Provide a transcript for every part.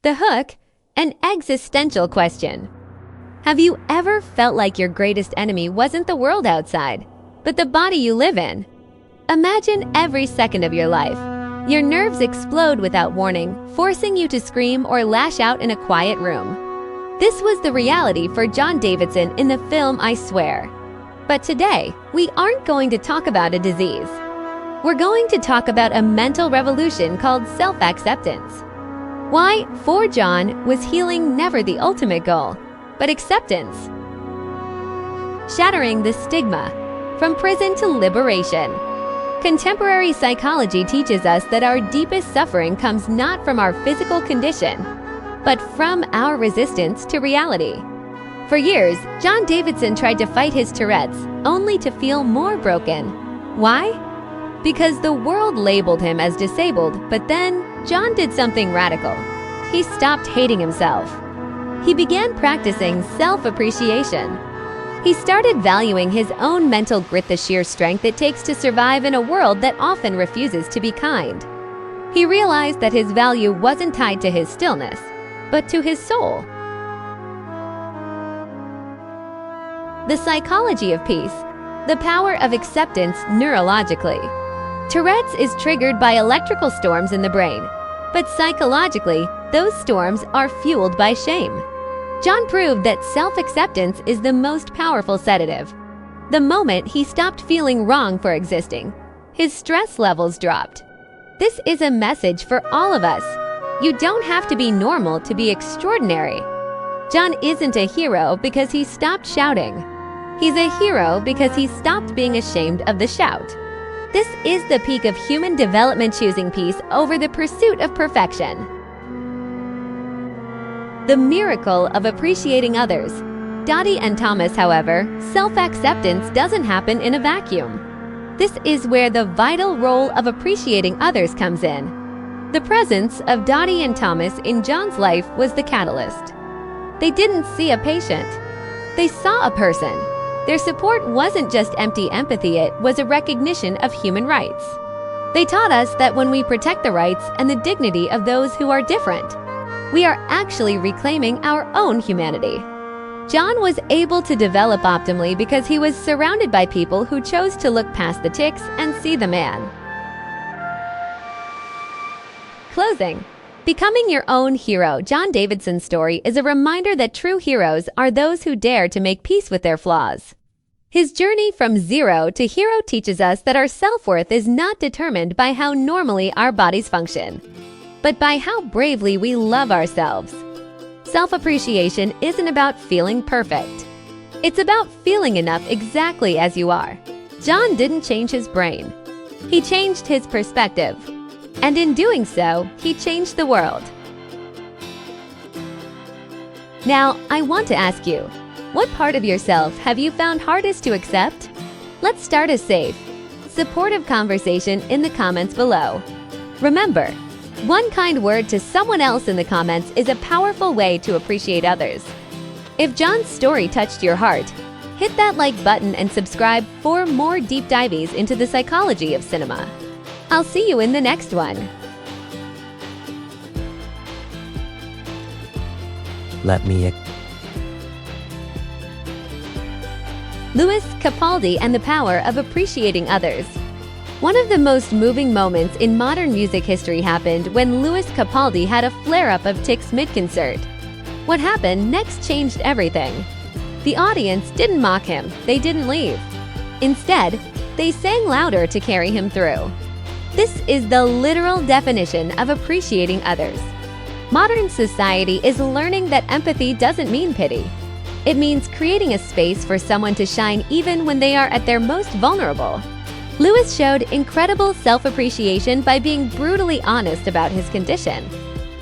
The hook, an existential question. Have you ever felt like your greatest enemy wasn't the world outside, but the body you live in? Imagine every second of your life. Your nerves explode without warning, forcing you to scream or lash out in a quiet room. This was the reality for John Davidson in the film I Swear. But today, we aren't going to talk about a disease. We're going to talk about a mental revolution called self-acceptance. Why, for John, was healing never the ultimate goal, but acceptance. Shattering the stigma, from prison to liberation. Contemporary psychology teaches us that our deepest suffering comes not from our physical condition, but from our resistance to reality. For years, John Davidson tried to fight his Tourette's, only to feel more broken. Why? Because the world labeled him as disabled, but then John did something radical. He stopped hating himself. He began practicing self-appreciation. He started valuing his own mental grit, the sheer strength it takes to survive in a world that often refuses to be kind. He realized that his value wasn't tied to his stillness, but to his soul. The psychology of peace, the power of acceptance neurologically. Tourette's is triggered by electrical storms in the brain, but psychologically, those storms are fueled by shame. John proved that self-acceptance is the most powerful sedative. The moment he stopped feeling wrong for existing, his stress levels dropped. This is a message for all of us. You don't have to be normal to be extraordinary. John isn't a hero because he stopped shouting. He's a hero because he stopped being ashamed of the shout. This is the peak of human development, choosing peace over the pursuit of perfection. The miracle of appreciating others. Dottie and Thomas, however, self-acceptance doesn't happen in a vacuum. This is where the vital role of appreciating others comes in. The presence of Dottie and Thomas in John's life was the catalyst. They didn't see a patient. They saw a person. Their support wasn't just empty empathy, it was a recognition of human rights. They taught us that when we protect the rights and the dignity of those who are different, we are actually reclaiming our own humanity. John was able to develop optimally because he was surrounded by people who chose to look past the tics and see the man. Closing. Becoming your own hero. John Davidson's story is a reminder that true heroes are those who dare to make peace with their flaws. His journey from zero to hero teaches us that our self-worth is not determined by how normally our bodies function, but by how bravely we love ourselves. Self-appreciation isn't about feeling perfect. It's about feeling enough exactly as you are. John didn't change his brain. He changed his perspective. And in doing so, he changed the world. Now, I want to ask you, what part of yourself have you found hardest to accept? Let's start a safe, supportive conversation in the comments below. Remember, one kind word to someone else in the comments is a powerful way to appreciate others. If John's story touched your heart, hit that like button and subscribe for more deep dives into the psychology of cinema. I'll see you in the next one. Louis Capaldi and the power of appreciating others. One of the most moving moments in modern music history happened when Louis Capaldi had a flare-up of tics mid-concert. What happened next changed everything. The audience didn't mock him, they didn't leave. Instead, they sang louder to carry him through. This is the literal definition of appreciating others. Modern society is learning that empathy doesn't mean pity. It means creating a space for someone to shine even when they are at their most vulnerable. Louis showed incredible self-appreciation by being brutally honest about his condition,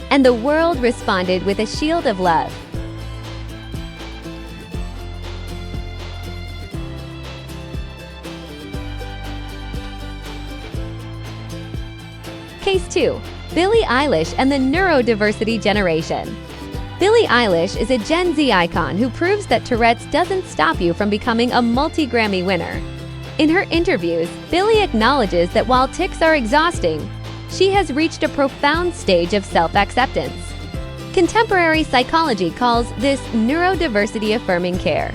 and the world responded with a shield of love. Case 2. Billie Eilish and the neurodiversity generation. Billie Eilish is a Gen Z icon who proves that Tourette's doesn't stop you from becoming a multi-Grammy winner. In her interviews, Billie acknowledges that while tics are exhausting, she has reached a profound stage of self-acceptance. Contemporary psychology calls this neurodiversity affirming care.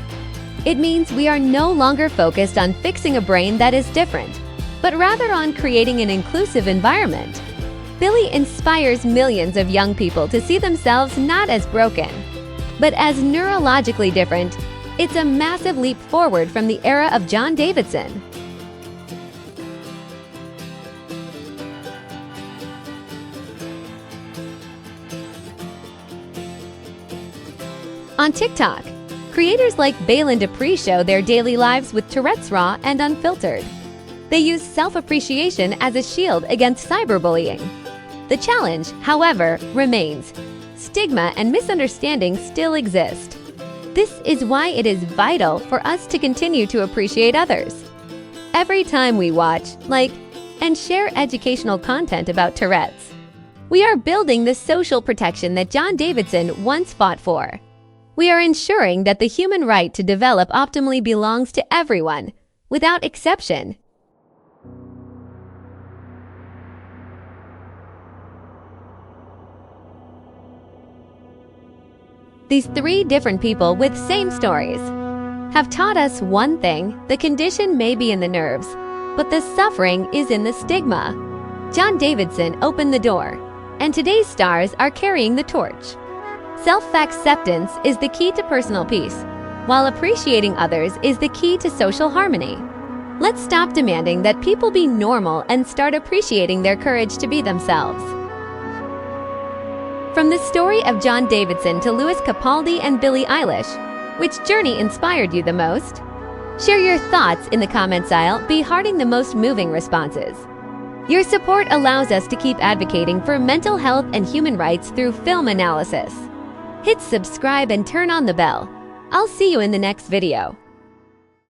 It means we are no longer focused on fixing a brain that is different, but rather on creating an inclusive environment. Billie inspires millions of young people to see themselves not as broken, but as neurologically different. It's a massive leap forward from the era of John Davidson. On TikTok, creators like Billie Eilish show their daily lives with Tourette's raw and unfiltered. They use self-appreciation as a shield against cyberbullying. The challenge, however, remains. Stigma and misunderstanding still exist. This is why it is vital for us to continue to appreciate others. Every time we watch, like, and share educational content about Tourette's, we are building the social protection that John Davidson once fought for. We are ensuring that the human right to develop optimally belongs to everyone, without exception. These three different people with same stories have taught us one thing: the condition may be in the nerves, but the suffering is in the stigma. John Davidson opened the door, and today's stars are carrying the torch. Self-acceptance is the key to personal peace, while appreciating others is the key to social harmony. Let's stop demanding that people be normal and start appreciating their courage to be themselves. From the story of John Davidson to Lewis Capaldi and Billie Eilish, which journey inspired you the most? Share your thoughts in the comments aisle, be hearting the most moving responses. Your support allows us to keep advocating for mental health and human rights through film analysis. Hit subscribe and turn on the bell. I'll see you in the next video.